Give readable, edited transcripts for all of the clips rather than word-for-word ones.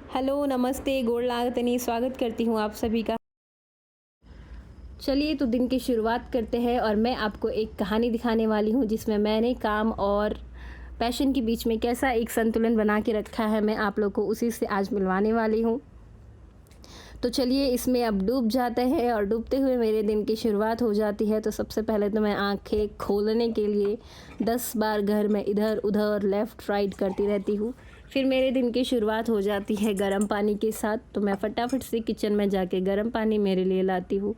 Hello, नमस्ते, गोड़ लागतनी, स्वागत करती हूँ आप सभी का। चलिए तो दिन की शुरुआत करते हैं और मैं आपको एक कहानी दिखाने वाली हूँ जिसमें मैंने काम और पैशन के बीच में कैसा एक संतुलन बना के रखा है, मैं आप लोग को उसी से आज मिलवाने वाली हूँ। तो चलिए इसमें अब डूब जाते हैं और डूबते हुए मेरे दिन की शुरुआत हो जाती है। तो सबसे पहले तो मैं आंखें खोलने के लिए 10 बार घर में इधर उधर लेफ़्ट राइट करती रहती हूँ। फिर मेरे दिन की शुरुआत हो जाती है गर्म पानी के साथ। तो मैं फटाफट से किचन में जाके गर्म पानी मेरे लिए लाती हूँ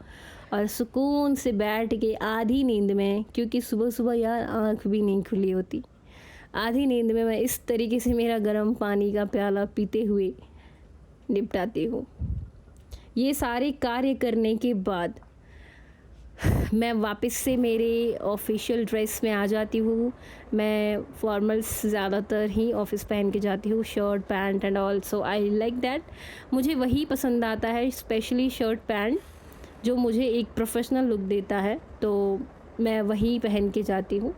और सुकून से बैठ के आधी नींद में, क्योंकि सुबह सुबह यार आँख भी नहीं खुली होती, आधी नींद में मैं इस तरीके से मेरा गर्म पानी का प्याला पीते हुए निपटाती हूँ। ये सारे कार्य करने के बाद मैं वापस से मेरे ऑफिशियल ड्रेस में आ जाती हूँ। मैं फॉर्मल्स ज़्यादातर ही ऑफिस पहन के जाती हूँ, shirt pant and also I like that. मुझे वही पसंद आता है, स्पेशली शर्ट पैंट जो मुझे एक प्रोफेशनल लुक देता है, तो मैं वही पहन के जाती हूँ।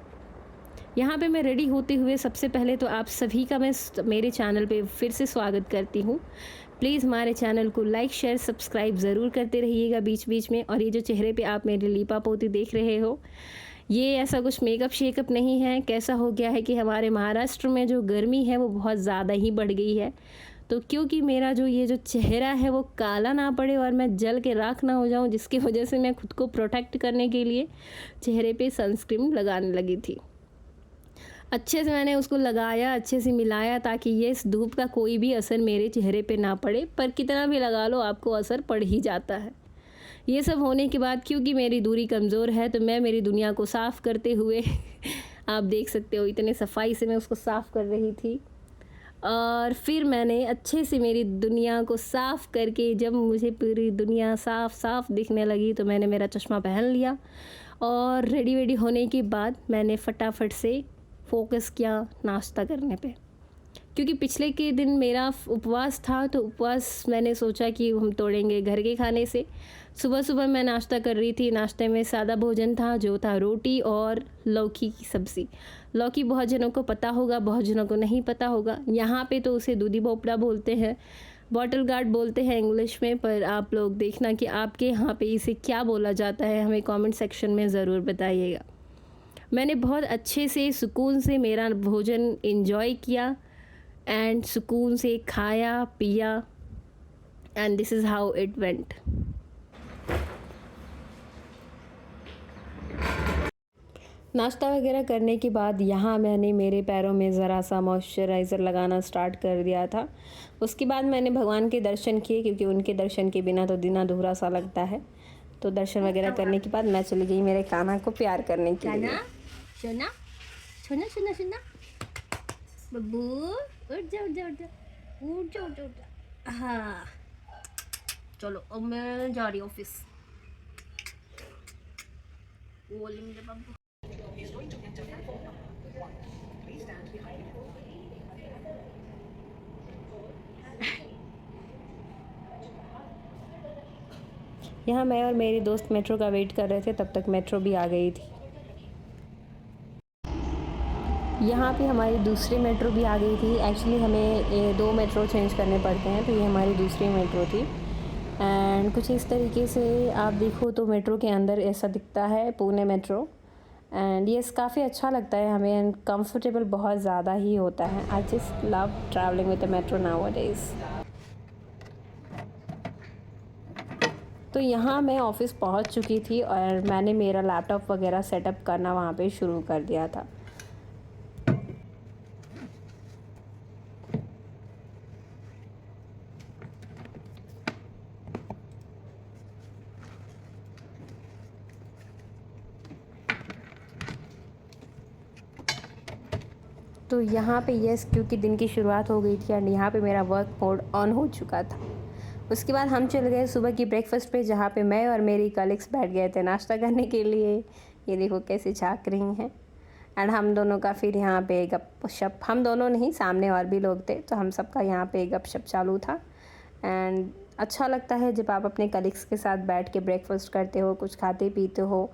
यहाँ पे मैं रेडी होते हुए सबसे पहले तो आप सभी का मैं मेरे चैनल पे फिर से स्वागत करती हूँ। प्लीज़ हमारे चैनल को लाइक शेयर सब्सक्राइब ज़रूर करते रहिएगा बीच बीच में। और ये जो चेहरे पे आप मेरे लीपा पोती देख रहे हो, ये ऐसा कुछ मेकअप शेकअप नहीं है। कैसा हो गया है कि हमारे महाराष्ट्र में जो गर्मी है वो बहुत ज़्यादा ही बढ़ गई है, तो क्योंकि मेरा जो ये जो चेहरा है वो काला ना पड़े और मैं जल के राख ना हो जाऊं, जिसकी वजह से मैं खुद को प्रोटेक्ट करने के लिए चेहरे पे सनस्क्रीन लगाने लगी थी। अच्छे से मैंने उसको लगाया, अच्छे से मिलाया ताकि ये इस धूप का कोई भी असर मेरे चेहरे पे ना पड़े, पर कितना भी लगा लो आपको असर पड़ ही जाता है। ये सब होने के बाद क्योंकि मेरी दूरी कमज़ोर है तो मैं मेरी दुनिया को साफ़ करते हुए आप देख सकते हो इतने सफाई से मैं उसको साफ़ कर रही थी। और फिर मैंने अच्छे से मेरी दुनिया को साफ़ करके जब मुझे पूरी दुनिया साफ़ साफ़ दिखने लगी तो मैंने मेरा चश्मा पहन लिया और रेडी वेडी होने के बाद मैंने फटाफट से फ़ोकस किया नाश्ता करने पे, क्योंकि पिछले के दिन मेरा उपवास था। तो उपवास मैंने सोचा कि हम तोड़ेंगे घर के खाने से। सुबह सुबह मैं नाश्ता कर रही थी, नाश्ते में सादा भोजन था जो था रोटी और लौकी की सब्ज़ी। लौकी बहुत जनों को पता होगा, बहुत जनों को नहीं पता होगा। यहाँ पे तो उसे दूधी भोपड़ा बोलते हैं, बॉटल गार्ड बोलते हैं इंग्लिश में, पर आप लोग देखना कि आपके यहाँ पे इसे क्या बोला जाता है, हमें कमेंट सेक्शन में ज़रूर बताइएगा। मैंने बहुत अच्छे से सुकून से मेरा भोजन एंजॉय किया एंड सुकून से खाया पिया and this is how it went. नाश्ता वगैरह करने के बाद यहाँ मैंने मेरे पैरों में ज़रा सा मॉइस्चराइज़र लगाना स्टार्ट कर दिया था। उसके बाद मैंने भगवान के दर्शन किए, क्योंकि उनके दर्शन के बिना तो दिन अधूरा सा लगता है। तो दर्शन वगैरह करने के बाद मैं चली गई मेरे कान्हा को प्यार करने के लिए। सोना सोना सोना सोना बब्बू, उठ जा उठ जा उठ जा उठ जा उठ जा उठ जा। हाँ चलो अब मैं जा रही हूँ ऑफिस। बोल मेरे बब्बू। यहाँ मैं और मेरी दोस्त मेट्रो का वेट कर रहे थे, तब तक मेट्रो भी आ गई थी। यहाँ पे हमारी दूसरी मेट्रो भी आ गई थी। एक्चुअली हमें 2 मेट्रो चेंज करने पड़ते हैं, तो ये हमारी दूसरी मेट्रो थी। एंड कुछ इस तरीके से आप देखो तो मेट्रो के अंदर ऐसा दिखता है पुणे मेट्रो। एंड यस, काफ़ी अच्छा लगता है हमें एंड कंफर्टेबल बहुत ज़्यादा ही होता है। I just love travelling with the metro nowadays. तो यहाँ मैं ऑफ़िस पहुँच चुकी थी और मैंने मेरा लैपटॉप वगैरह सेटअप करना वहाँ पे शुरू कर दिया था। तो यहाँ पे यस, क्योंकि दिन की शुरुआत हो गई थी एंड यहाँ पे मेरा वर्क मोड ऑन हो चुका था। उसके बाद हम चल गए सुबह की ब्रेकफास्ट पे, जहाँ पे मैं और मेरी कलीग्स बैठ गए थे नाश्ता करने के लिए। ये देखो कैसे झाँक रही हैं। एंड हम दोनों का फिर यहाँ पे गप शप, हम दोनों नहीं, सामने और भी लोग थे, तो हम सबका यहाँ पे गप शप चालू था। एंड अच्छा लगता है जब आप अपने कलीग्स के साथ बैठ के ब्रेकफास्ट करते हो, कुछ खाते पीते हो,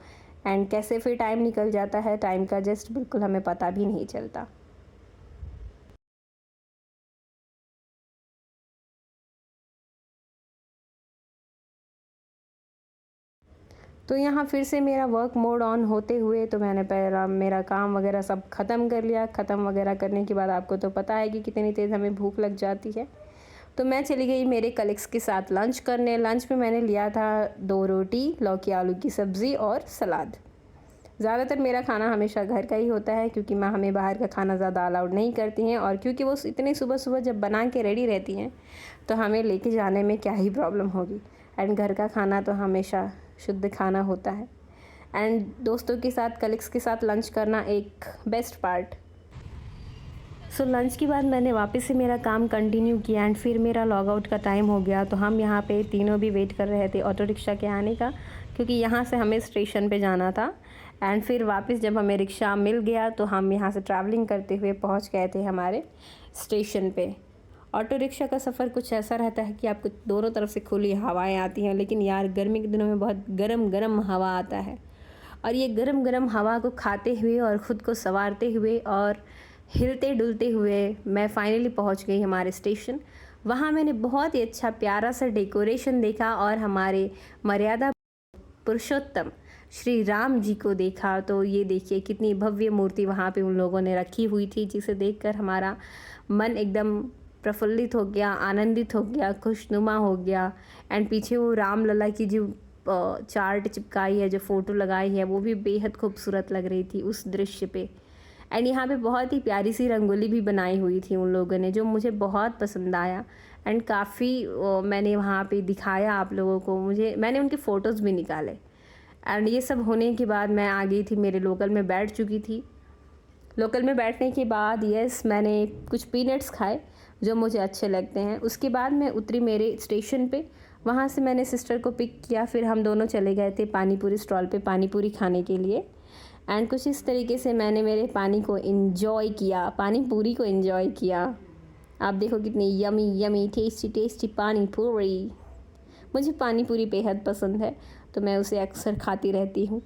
एंड कैसे फिर टाइम निकल जाता है, टाइम का जस्ट बिल्कुल हमें पता भी नहीं चलता। तो यहाँ फिर से मेरा वर्क मोड ऑन होते हुए तो मैंने पहला मेरा काम वगैरह सब ख़त्म कर लिया। ख़त्म वगैरह करने के बाद आपको तो पता है कि कितनी तेज़ हमें भूख लग जाती है। तो मैं चली गई मेरे कलीग्स के साथ लंच करने। लंच में मैंने लिया था 2 रोटी, लौकी आलू की सब्ज़ी और सलाद। ज़्यादातर मेरा खाना हमेशा घर का ही होता है क्योंकि माँ हमें बाहर का खाना ज़्यादा अलाउड नहीं करती हैं, और क्योंकि वो इतनी सुबह सुबह जब बना के रेडी रहती हैं तो हमें लेके जाने में क्या ही प्रॉब्लम होगी। एंड घर का खाना तो हमेशा शुद्ध खाना होता है। एंड दोस्तों के साथ, कलीग्स के साथ लंच करना एक बेस्ट पार्ट। सो लंच के बाद मैंने वापस से मेरा काम कंटिन्यू किया एंड फिर मेरा लॉग आउट का टाइम हो गया। तो हम यहाँ पे तीनों भी वेट कर रहे थे ऑटो रिक्शा के आने का, क्योंकि यहाँ से हमें स्टेशन पे जाना था। एंड फिर वापस जब हमें रिक्शा मिल गया तो हम यहाँ से ट्रैवलिंग करते हुए पहुँच गए थे हमारे स्टेशन पे। ऑटो रिक्शा का सफ़र कुछ ऐसा रहता है कि आपको दोनों तरफ से खुली हवाएं आती हैं, लेकिन यार गर्मी के दिनों में बहुत गरम गरम हवा आता है। और ये गरम गरम हवा को खाते हुए और ख़ुद को संवारते हुए और हिलते डुलते हुए मैं फाइनली पहुंच गई हमारे स्टेशन। वहाँ मैंने बहुत ही अच्छा प्यारा सा डेकोरेशन देखा और हमारे मर्यादा पुरुषोत्तम श्री राम जी को देखा। तो ये देखिए कितनी भव्य मूर्ति वहाँ पे उन लोगों ने रखी हुई थी, जिसे देखकर हमारा मन एकदम प्रफुल्लित हो गया, आनंदित हो गया, खुशनुमा हो गया। एंड पीछे वो राम लला की जो चार्ट चिपकाई है, जो फ़ोटो लगाई है, वो भी बेहद खूबसूरत लग रही थी उस दृश्य पे। एंड यहाँ पे बहुत ही प्यारी सी रंगोली भी बनाई हुई थी उन लोगों ने, जो मुझे बहुत पसंद आया। एंड काफ़ी मैंने वहाँ पे दिखाया आप लोगों को, मैंने उनके फ़ोटोज़ भी निकाले। एंड ये सब होने के बाद मैं आ गई थी मेरे लोकल में, बैठ चुकी थी। लोकल में बैठने के बाद मैंने कुछ पीनट्स खाए जो मुझे अच्छे लगते हैं। उसके बाद मैं उतरी मेरे स्टेशन पे। वहाँ से मैंने सिस्टर को पिक किया, फिर हम दोनों चले गए थे पानीपुरी स्टॉल पे पानीपुरी खाने के लिए। एंड कुछ इस तरीके से मैंने मेरे पानी पूरी को एंजॉय किया। आप देखो कितनी यमी यमी टेस्टी टेस्टी पानी पूरी। मुझे पानी पूरी बेहद पसंद है, तो मैं उसे अक्सर खाती रहती हूँ।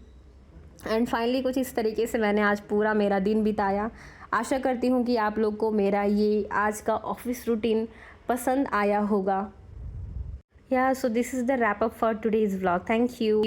एंड फाइनली कुछ इस तरीके से मैंने आज पूरा मेरा दिन बिताया। आशा करती हूँ कि आप लोग को मेरा ये आज का ऑफिस रूटीन पसंद आया होगा। So this is the wrap up for today's vlog. Thank you.